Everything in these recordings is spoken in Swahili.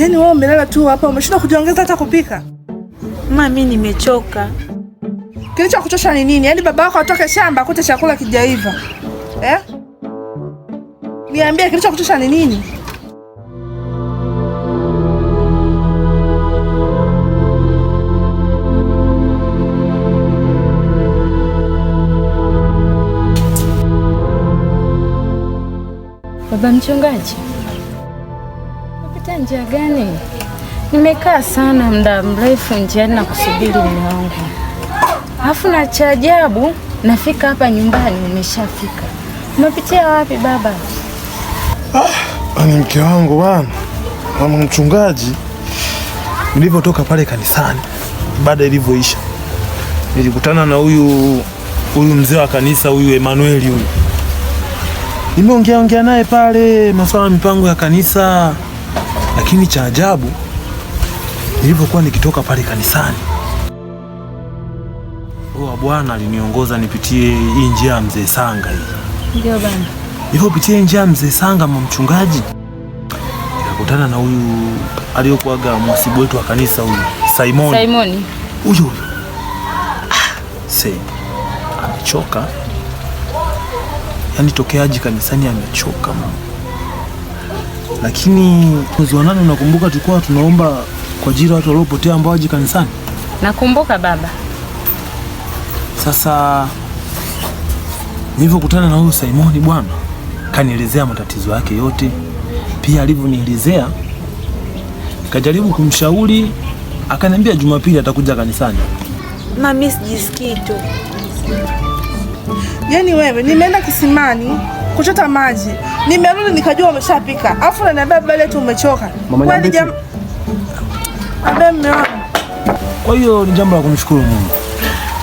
Yaani wewe umelala tu hapa, umeshindwa kujiongeza hata kupika? Mama, mimi nimechoka. Kilicho kuchosha ni nini? Yaani baba wako atoke shamba akute chakula kijaiva. Niambie kilicho kuchosha ni nini? Baba mchungaji, unapita njia gani? Nimekaa sana muda mrefu njiani na kusubiri mume wangu. Alafu na cha ajabu, nafika hapa nyumbani umeshafika. Umepitia wapi baba? Ni mke wangu bwana. Mama mchungaji, nilipotoka pale kanisani, baada ilivyoisha, nilikutana na huyu mzee wa kanisa, huyu Emmanuel huyu. Nimeongea naye pale masuala mipango ya kanisa, lakini cha ajabu nilipokuwa nikitoka pale kanisani, huyo bwana aliniongoza nipitie hii njia ya Mzee Sanga hii. Ndio bwana. Nilipopitia njia ya Mzee Sanga, mama mchungaji, nikakutana na huyu aliyokuaga mwasibu wetu wa kanisa, huyu Simoni. Huyu amechoka. Yaani tokeaji kanisani amechoka mama. Lakini mwezi wa 8 unakumbuka tulikuwa tunaomba kwa ajili ya watu waliopotea ambao waje kanisani? Nakumbuka baba. Sasa nilipokutana na huyu Simoni bwana, kanielezea matatizo yake yote. Pia alivyonielezea, nikajaribu kumshauri, akaniambia Jumapili atakuja kanisani. Mami, sijisikii tu. Yaani wewe, nimeenda kisimani kuchota maji, nimerudi nikajua umeshapika, afu unaniambia baba tu umechoka. Kwani Kwa hiyo ni jambo la kumshukuru Mungu.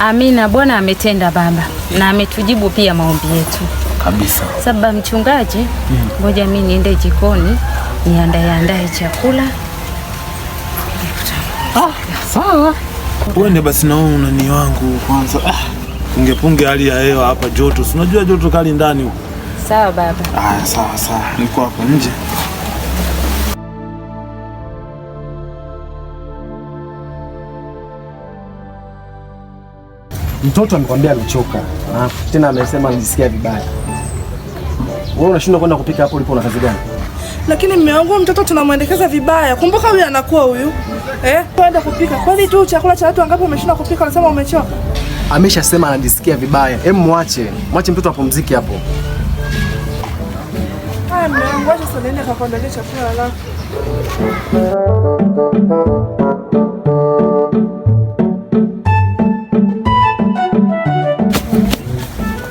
Amina, Bwana ametenda baba, na ametujibu pia maombi yetu kabisa. Sababu mchungaji, ngoja mimi niende jikoni niandae chakula. Sawa. Uende basi na wewe unani wangu kwanza. Punge hali ya hewa hapa joto. Si unajua joto kali ndani huko. Sawa baba. Sawa. Niko hapa nje. Mtoto amekwambia amechoka. Tena amesema anajisikia vibaya. Wewe unashindwa kwenda kupika hapo ulipo, na kazi gani? Lakini mume wangu mtoto tunamwendekeza vibaya. Kumbuka huyu anakuwa huyu. Kwenda kupika. Kwani tu chakula cha watu wangapi umeshindwa kupika, unasema umechoka? Ameshasema anajisikia vibaya. Mwache mtoto apumzike hapo. Mume wangu acha sasa nenda kakuandalia chakula lako.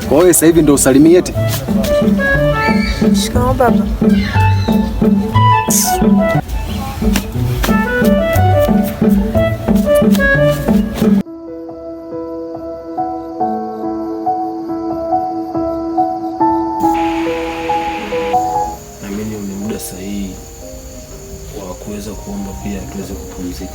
Kwa hiyo sasa hivi ndio usalimie eti? Shikamoo baba. Naamini ni muda sahihi wa kuweza kuomba pia tuweze kupumzika.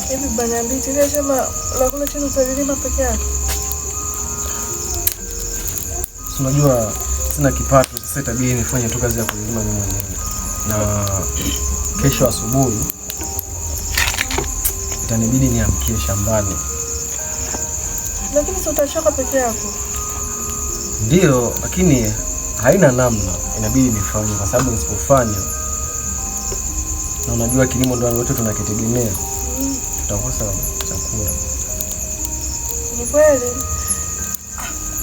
Hivi bwana mbiti ile sema la kula chini utalima peke yake. Unajua sina kipato, sasa itabidi nifanye tu kazi ya kulima mimi mwenyewe. Na kesho asubuhi itanibidi niamkie shambani. Lakini sio utachoka peke yako. Ndio, lakini haina namna, inabidi nifanye kwa sababu nisipofanya, na unajua kilimo ndio wote tunakitegemea, tutakosa chakula. Ni kweli.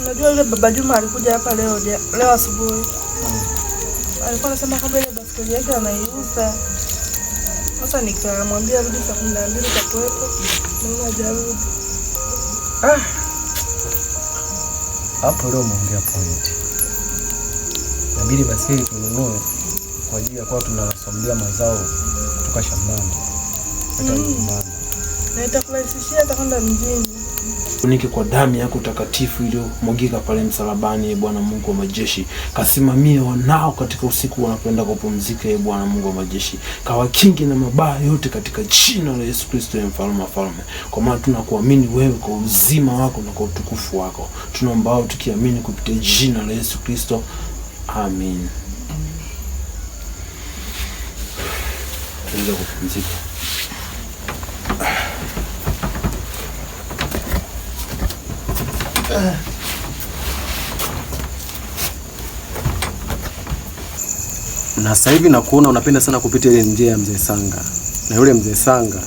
Unajua yule baba Juma alikuja hapa leo asubuhi. Alikuwa anasema kwamba ile baskeli yake anaiuza. Sasa nikamwambia rudi saa 12 takuwepo. Mama hajarudi. Hapo leo umeongea point. Inabidi baskeli tununue kwa ajili ya kwa tunasomlia mazao kutoka shambani. Hata nyumbani. Na itakurahisishia atakwenda mjini. Unike kwa damu yako takatifu iliyomwagika pale msalabani, Bwana Mungu wa majeshi. Kasimamie wanao katika usiku wanapoenda kupumzika, Bwana Mungu wa majeshi. Kawakingi na mabaya yote katika jina la Yesu Kristo, mfalme wa falme. Kwa maana tunakuamini wewe kwa uzima wako na kwa utukufu wako. Tunaomba tukiamini kupitia jina la Yesu Kristo. Amen. Tunaweza kupumzika. Na sasa hivi nakuona unapenda sana kupita ile njia ya Mzee Sanga. Na yule Mzee Sanga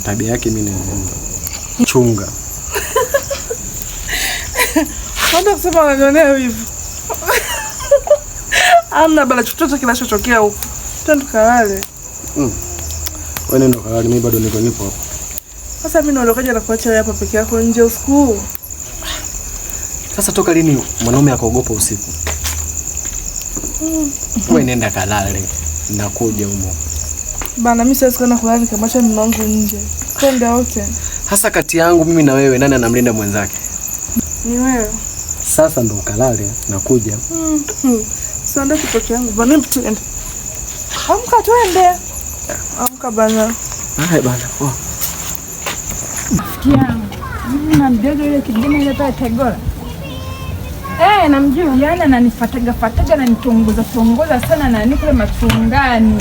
tabia yake mimi ni chunga. Hata kusema unanionea hivi. Amna bala chochote kinachotokea huko. Twende kalale. Wewe nenda kalale, mimi bado nipo hapo. Sasa mimi naondokaje na kuacha hapa peke yako nje usiku? Sasa toka lini mwanaume akaogopa usiku? Wewe nenda kalale, nakuja huko. Bana mimi siwezi kwenda kulala kama acha mume wangu nje. Twende wote. Hasa kati yangu mimi na wewe nani anamlinda mwenzake? Ni wewe. Sasa ndo kalale, nakuja. Sasa peke yangu bana, twende. Amka twende. Amka bana. Haya bana. Na mdogo yule kijana yule pale Tegora. Namjua. Yaani ananifuataga na nitongoza sana na niko kule machungani.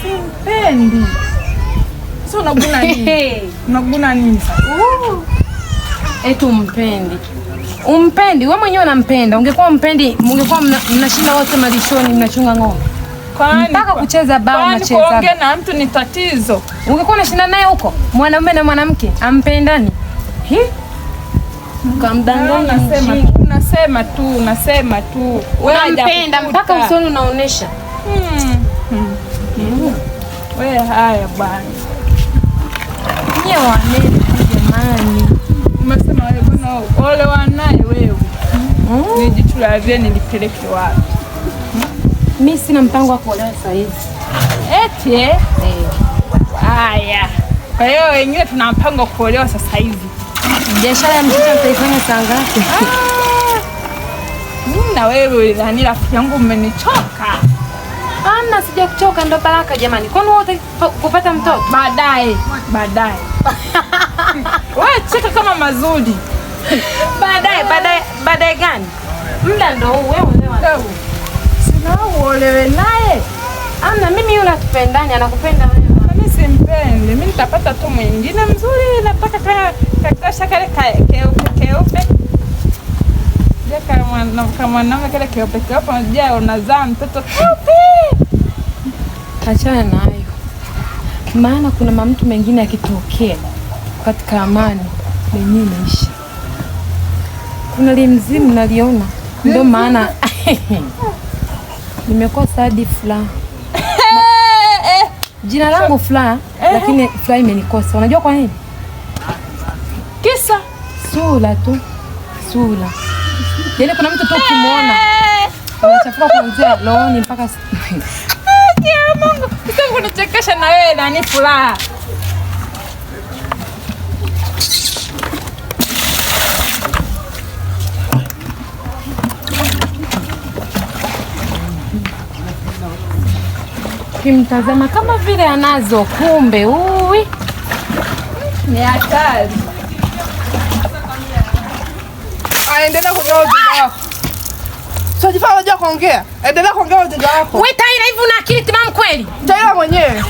Simpendi. Sio unaguna nini? Unaguna nini sasa? Umpendi. Umpendi, wewe mwenyewe unampenda. Ungekuwa umpendi, mungekuwa mnashinda wote malishoni mnachunga ng'ombe. Kwani mpaka kucheza bao unacheza. Kwani kuongea na mtu ni tatizo? Ungekuwa unashinda naye huko, mwanamume na mwanamke, ampendani. Kamdanganya unasema tu. Wewe unampenda mpaka usoni unaonesha. Wewe haya bwana. Nyie wanene jamani. Umesema wewe bwana ole wanaye wewe. Nijitulavie nilipeleke wapi? Mimi sina mpango wa kuolewa sasa hivi. Eti haya. Kwa hiyo wenyewe tuna mpango wa kuolewa sasa hivi. Biashara ya mtoto mtaifanya saa ngapi? Mimi na wewe ni rafiki yangu umenichoka. Amna sija kuchoka ndo baraka jamani. Kwani wote kupata mtoto? Baadaye. Wewe cheka kama mazuri. Baadaye gani? Muda ndo huu wewe unaelewa. Sina uolewe naye. Amna mimi yule atupendani anakupenda wewe. Mimi simpendi. Mimi nitapata tu mwingine mzuri nataka kakasha kale keupe. Kama mwanaume kale keupe unajua unazaa mtoto keupe. Achana nayo. Maana kuna mamtu mengine yakitokea katika amani mwenyewe maisha. Kuna limzimu naliona. Ndio maana nimekosa hadi Furaha. Jina langu Furaha, lakini Furaha imenikosa. Unajua kwa nini? Kisa sura tu. Yaani kuna mtu tu ukimwona anachafuka kuanzia rohoni mpaka Mungu. Sasa unachekesha na wewe nani Furaha? Kimtazama kama vile anazo, kumbe ni hatari. Endelea kuongea ujinga wako. Sio jifaa unajua kuongea. Endelea kuongea ujinga wako. Wewe Taira hivi una akili timamu kweli? Taira mwenyewe.